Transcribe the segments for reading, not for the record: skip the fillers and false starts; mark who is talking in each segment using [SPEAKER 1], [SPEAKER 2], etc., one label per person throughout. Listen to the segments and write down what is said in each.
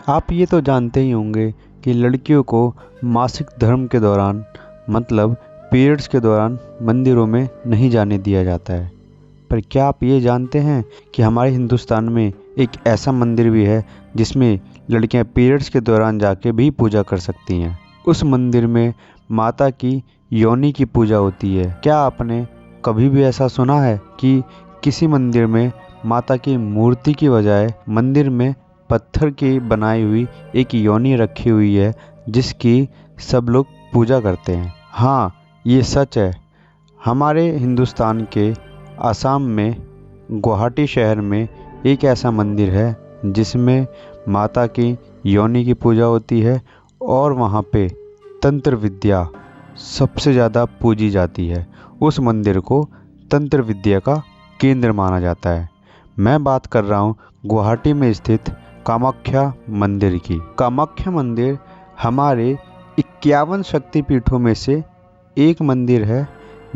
[SPEAKER 1] आप ये तो जानते ही होंगे कि लड़कियों को मासिक धर्म के दौरान मतलब पीरियड्स के दौरान मंदिरों में नहीं जाने दिया जाता है। पर क्या आप ये जानते हैं कि हमारे हिंदुस्तान में एक ऐसा मंदिर भी है जिसमें लड़कियां पीरियड्स के दौरान जाके भी पूजा कर सकती हैं। उस मंदिर में माता की योनि की पूजा होती है। क्या आपने कभी भी ऐसा सुना है कि किसी मंदिर में माता की मूर्ति की बजाय मंदिर में पत्थर की बनाई हुई एक योनि रखी हुई है जिसकी सब लोग पूजा करते हैं? हाँ, ये सच है। हमारे हिंदुस्तान के असम में गुवाहाटी शहर में एक ऐसा मंदिर है जिसमें माता की योनि की पूजा होती है और वहाँ पे तंत्र विद्या सबसे ज़्यादा पूजी जाती है। उस मंदिर को तंत्र विद्या का केंद्र माना जाता है। मैं बात कर रहा हूँ गुवाहाटी में स्थित कामाख्या मंदिर की। कामाख्या मंदिर हमारे 51 शक्तिपीठों में से एक मंदिर है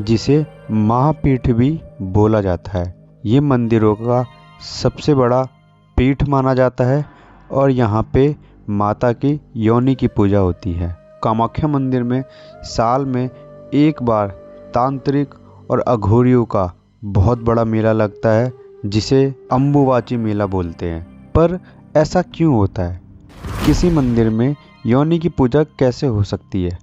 [SPEAKER 1] जिसे महापीठ भी बोला जाता है। ये मंदिरों का सबसे बड़ा पीठ माना जाता है और यहाँ पे माता की योनि की पूजा होती है। कामाख्या मंदिर में साल में एक बार तांत्रिक और अघोरियों का बहुत बड़ा मेला लगता है जिसे अम्बुबाची मेला बोलते हैं। पर ऐसा क्यों होता है? किसी मंदिर में योनि की पूजा कैसे हो सकती है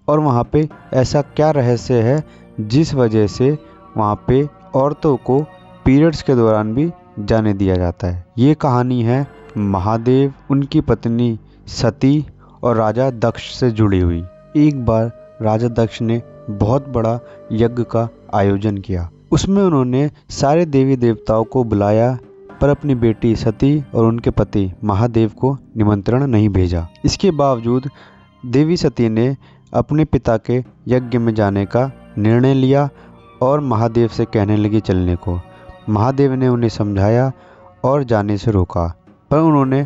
[SPEAKER 1] और वहाँ पे ऐसा क्या रहस्य है जिस वजह से वहाँ पे औरतों को पीरियड्स के दौरान भी जाने दिया जाता है? ये कहानी है महादेव, उनकी पत्नी सती और राजा दक्ष से जुड़ी हुई। एक बार राजा दक्ष ने बहुत बड़ा यज्ञ का आयोजन किया। उसमें उन्होंने सारे देवी देवताओं को बुलाया पर अपनी बेटी सती और उनके पति महादेव को निमंत्रण नहीं भेजा। इसके बावजूद देवी सती ने अपने पिता के यज्ञ में जाने का निर्णय लिया और महादेव से कहने लगी चलने को। महादेव ने उन्हें समझाया और जाने से रोका, पर उन्होंने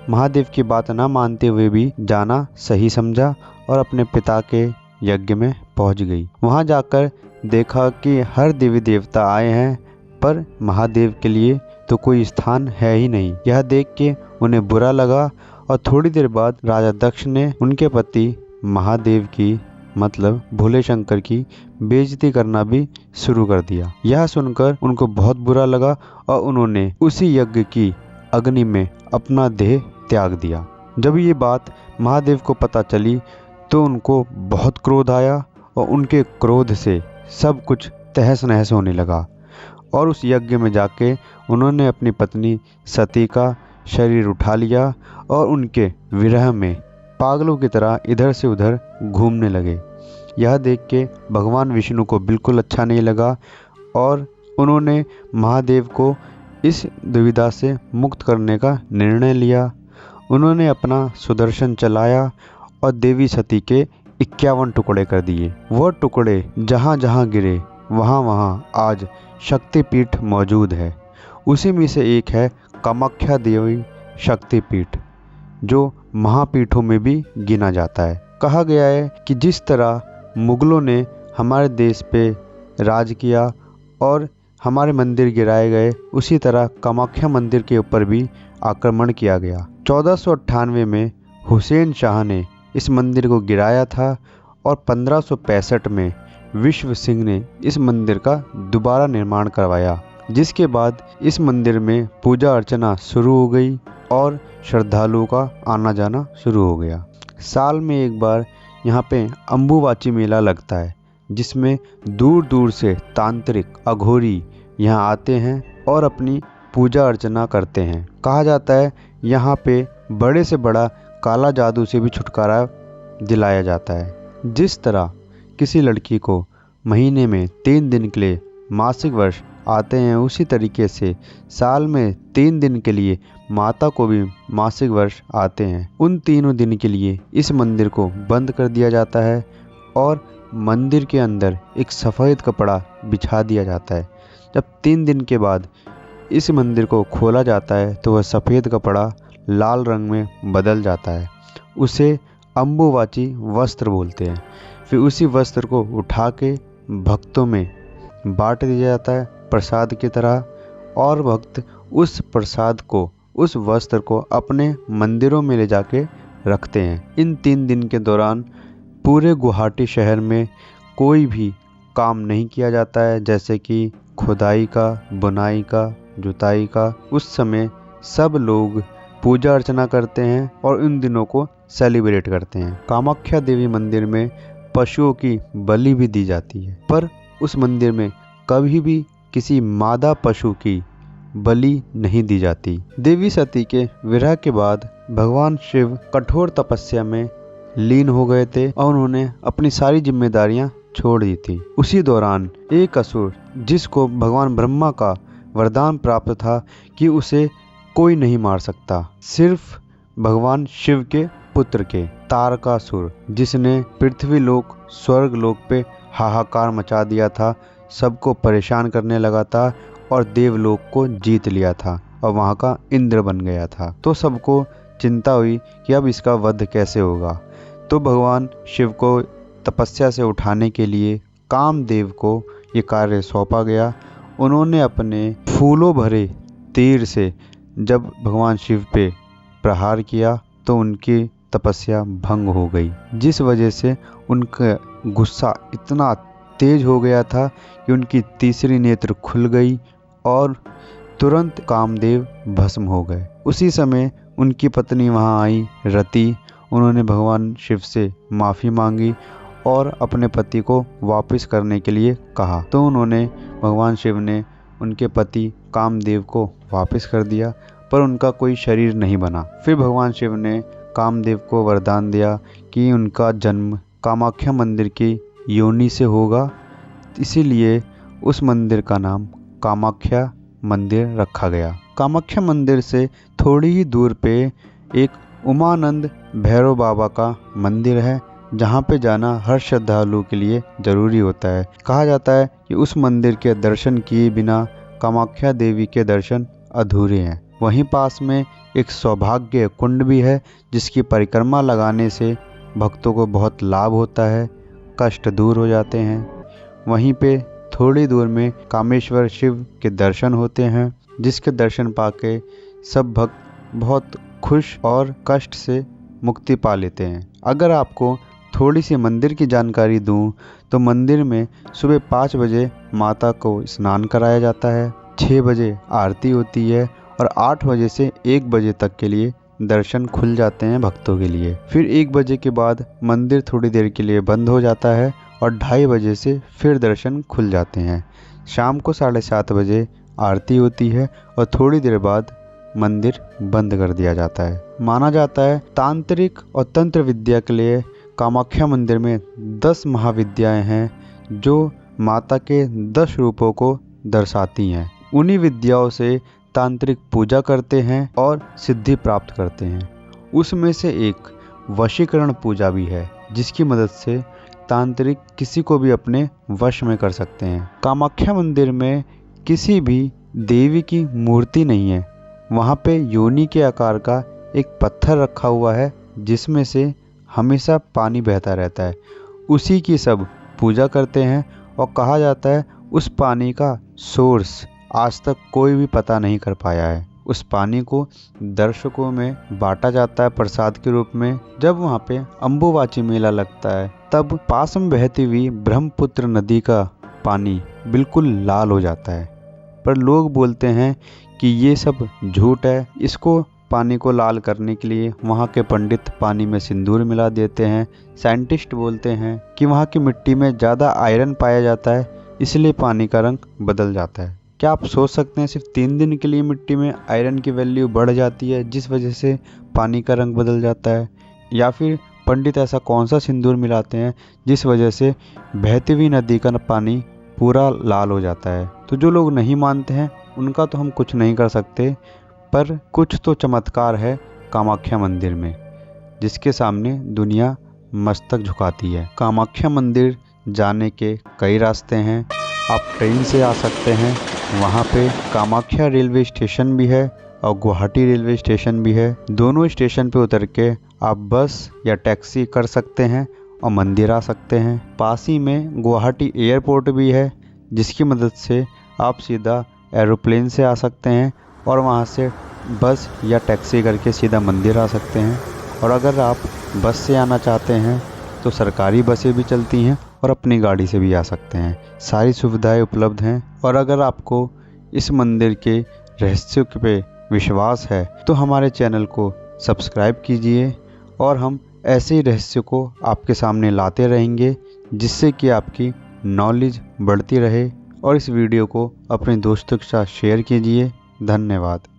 [SPEAKER 1] महादेव की बात न मानते हुए भी जाना सही समझा और अपने पिता के यज्ञ में पहुंच गई। वहां जाकर देखा कि हर देवी देवता आए हैं पर महादेव के लिए तो कोई स्थान है ही नहीं। यह देख के उन्हें बुरा लगा और थोड़ी देर बाद राजा दक्ष ने उनके पति महादेव की मतलब भोले शंकर की बेइज्जती करना भी शुरू कर दिया। यह सुनकर उनको बहुत बुरा लगा और उन्होंने उसी यज्ञ की अग्नि में अपना देह त्याग दिया। जब ये बात महादेव को पता चली तो उनको बहुत क्रोध आया और उनके क्रोध से सब कुछ तहस नहस होने लगा और उस यज्ञ में जाके उन्होंने अपनी पत्नी सती का शरीर उठा लिया और उनके विरह में पागलों की तरह इधर से उधर घूमने लगे। यह देख के भगवान विष्णु को बिल्कुल अच्छा नहीं लगा और उन्होंने महादेव को इस दुविधा से मुक्त करने का निर्णय लिया। उन्होंने अपना सुदर्शन चलाया और देवी सती के 51 टुकड़े कर दिए। वह टुकड़े जहाँ जहाँ गिरे वहाँ वहाँ आज शक्तिपीठ मौजूद है। उसी में से एक है कामाख्या देवी शक्तिपीठ जो महापीठों में भी गिना जाता है। कहा गया है कि जिस तरह मुगलों ने हमारे देश पे राज किया और हमारे मंदिर गिराए गए, उसी तरह कामाख्या मंदिर के ऊपर भी आक्रमण किया गया। 1498 में हुसैन शाह ने इस मंदिर को गिराया था और 1565 में विश्व सिंह ने इस मंदिर का दोबारा निर्माण करवाया, जिसके बाद इस मंदिर में पूजा अर्चना शुरू हो गई और श्रद्धालुओं का आना जाना शुरू हो गया। साल में एक बार यहाँ पे अम्बुबाची मेला लगता है जिसमें दूर दूर से तांत्रिक अघोरी यहाँ आते हैं और अपनी पूजा अर्चना करते हैं। कहा जाता है यहाँ पे बड़े से बड़ा काला जादू से भी छुटकारा दिलाया जाता है। जिस तरह किसी लड़की को महीने में 3 दिन के लिए मासिक वर्ष आते हैं, उसी तरीके से साल में 3 दिन के लिए माता को भी मासिक वर्ष आते हैं। उन 3 दिन के लिए इस मंदिर को बंद कर दिया जाता है और मंदिर के अंदर एक सफ़ेद कपड़ा बिछा दिया जाता है। जब 3 दिन के बाद इस मंदिर को खोला जाता है तो वह सफ़ेद कपड़ा लाल रंग में बदल जाता है। उसे अम्बुबाची वस्त्र बोलते हैं। फिर उसी वस्त्र को उठा के भक्तों में बांट दिया जाता है प्रसाद की तरह और भक्त उस प्रसाद को उस वस्त्र को अपने मंदिरों में ले जाके रखते हैं। इन 3 दिन के दौरान पूरे गुवाहाटी शहर में कोई भी काम नहीं किया जाता है, जैसे कि खुदाई का, बुनाई का, जुताई का। उस समय सब लोग पूजा अर्चना करते हैं और इन दिनों को सेलिब्रेट करते हैं। कामाख्या देवी मंदिर में पशुओं की बलि भी दी जाती है, पर उस मंदिर में कभी भी किसी मादा पशु की बलि नहीं दी जाती। देवी सती के विरह के बाद भगवान शिव कठोर तपस्या में लीन हो गए थे और उन्होंने अपनी सारी जिम्मेदारियां छोड़ दी थी। उसी दौरान एक असुर, जिसको भगवान ब्रह्मा का वरदान प्राप्त था कि उसे कोई नहीं मार सकता, सिर्फ भगवान शिव के पुत्र के, तारकासुर, जिसने पृथ्वी लोक स्वर्ग लोक पे हाहाकार मचा दिया था, सबको परेशान करने लगा था और देवलोक को जीत लिया था और वहाँ का इंद्र बन गया था। तो सबको चिंता हुई कि अब इसका वध कैसे होगा। तो भगवान शिव को तपस्या से उठाने के लिए कामदेव को ये कार्य सौंपा गया। उन्होंने अपने फूलों भरे तीर से जब भगवान शिव पे प्रहार किया तो उनकी तपस्या भंग हो गई, जिस वजह से उनका गुस्सा इतना तेज हो गया था कि उनकी तीसरी नेत्र खुल गई और तुरंत कामदेव भस्म हो गए। उसी समय उनकी पत्नी वहां आई, रति। उन्होंने भगवान शिव से माफ़ी मांगी और अपने पति को वापस करने के लिए कहा। तो उन्होंने भगवान शिव ने उनके पति कामदेव को वापस कर दिया, पर उनका कोई शरीर नहीं बना। फिर भगवान शिव ने कामदेव को वरदान दिया कि उनका जन्म कामाख्या मंदिर की योनि से होगा, इसीलिए उस मंदिर का नाम कामाख्या मंदिर रखा गया। कामाख्या मंदिर से थोड़ी ही दूर पे एक उमानंद भैरव बाबा का मंदिर है, जहाँ पे जाना हर श्रद्धालु के लिए जरूरी होता है। कहा जाता है कि उस मंदिर के दर्शन किए बिना कामाख्या देवी के दर्शन अधूरे हैं। वहीं पास में एक सौभाग्य कुंड भी है, जिसकी परिक्रमा लगाने से भक्तों को बहुत लाभ होता है, कष्ट दूर हो जाते हैं। वहीं पे थोड़ी दूर में कामेश्वर शिव के दर्शन होते हैं, जिसके दर्शन पाके सब भक्त बहुत खुश और कष्ट से मुक्ति पा लेते हैं। अगर आपको थोड़ी सी मंदिर की जानकारी दूं तो मंदिर में सुबह 5 बजे माता को स्नान कराया जाता है, 6 बजे आरती होती है और 8 बजे से 1 बजे तक के लिए दर्शन खुल जाते हैं भक्तों के लिए। फिर 1 बजे के बाद मंदिर थोड़ी देर के लिए बंद हो जाता है और 2:30 बजे से फिर दर्शन खुल जाते हैं। शाम को 7:30 बजे आरती होती है और थोड़ी देर बाद मंदिर बंद कर दिया जाता है। माना जाता है तांत्रिक और तंत्र विद्या के लिए कामाख्या मंदिर में 10 महाविद्याएं हैं, जो माता के 10 रूपों को दर्शाती हैं। उन्हीं विद्याओं से तांत्रिक पूजा करते हैं और सिद्धि प्राप्त करते हैं। उसमें से एक वशीकरण पूजा भी है, जिसकी मदद से तांत्रिक किसी को भी अपने वश में कर सकते हैं। कामाख्या मंदिर में किसी भी देवी की मूर्ति नहीं है। वहाँ पे योनि के आकार का एक पत्थर रखा हुआ है, जिसमें से हमेशा पानी बहता रहता है। उसी की सब पूजा करते हैं और कहा जाता है उस पानी का सोर्स आज तक कोई भी पता नहीं कर पाया है। उस पानी को दर्शकों में बांटा जाता है प्रसाद के रूप में। जब वहाँ पे अम्बुबाची मेला लगता है, तब पास में बहती हुई ब्रह्मपुत्र नदी का पानी बिल्कुल लाल हो जाता है, पर लोग बोलते हैं कि ये सब झूठ है। इसको पानी को लाल करने के लिए वहाँ के पंडित पानी में सिंदूर मिला देते हैं। साइंटिस्ट बोलते हैं कि वहाँ की मिट्टी में ज़्यादा आयरन पाया जाता है, इसलिए पानी का रंग बदल जाता है। क्या आप सोच सकते हैं सिर्फ 3 दिन के लिए मिट्टी में आयरन की वैल्यू बढ़ जाती है, जिस वजह से पानी का रंग बदल जाता है? या फिर पंडित ऐसा कौन सा सिंदूर मिलाते हैं जिस वजह से बहती हुई नदी का पानी पूरा लाल हो जाता है? तो जो लोग नहीं मानते हैं उनका तो हम कुछ नहीं कर सकते, पर कुछ तो चमत्कार है कामाख्या मंदिर में, जिसके सामने दुनिया मस्तक झुकाती है। कामाख्या मंदिर जाने के कई रास्ते हैं। आप ट्रेन से आ सकते हैं, वहाँ पे कामाख्या रेलवे स्टेशन भी है और गुवाहाटी रेलवे स्टेशन भी है। दोनों स्टेशन पे उतर के आप बस या टैक्सी कर सकते हैं और मंदिर आ सकते हैं। पास ही में गुवाहाटी एयरपोर्ट भी है, जिसकी मदद से आप सीधा एरोप्लेन से आ सकते हैं और वहाँ से बस या टैक्सी करके सीधा मंदिर आ सकते हैं। और अगर आप बस से आना चाहते हैं तो सरकारी बसें भी चलती हैं और अपनी गाड़ी से भी आ सकते हैं। सारी सुविधाएं उपलब्ध हैं। और अगर आपको इस मंदिर के रहस्यों पे विश्वास है तो हमारे चैनल को सब्सक्राइब कीजिए और हम ऐसे ही रहस्यों को आपके सामने लाते रहेंगे, जिससे कि आपकी नॉलेज बढ़ती रहे। और इस वीडियो को अपने दोस्तों के साथ शेयर कीजिए। धन्यवाद।